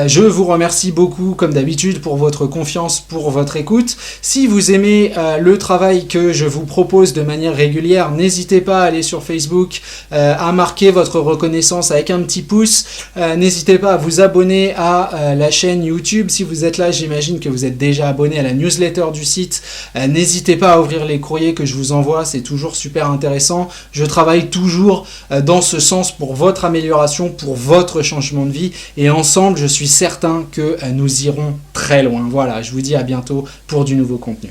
Je vous remercie beaucoup, comme d'habitude, pour votre confiance, pour votre écoute. Si vous aimez le travail que je vous propose de manière régulière, n'hésitez pas à aller sur Facebook, à marquer votre reconnaissance avec un petit pouce. N'hésitez pas à vous abonner à la chaîne YouTube. Si vous êtes là, j'imagine que vous êtes déjà abonné à la newsletter du site. N'hésitez pas à ouvrir les courriers que je vous envoie. C'est toujours super intéressant. Je travaille toujours dans ce sens pour votre amélioration, pour votre changement de vie. Et ensemble, je suis certain que nous irons très loin. Voilà, je vous dis à bientôt pour du nouveau contenu.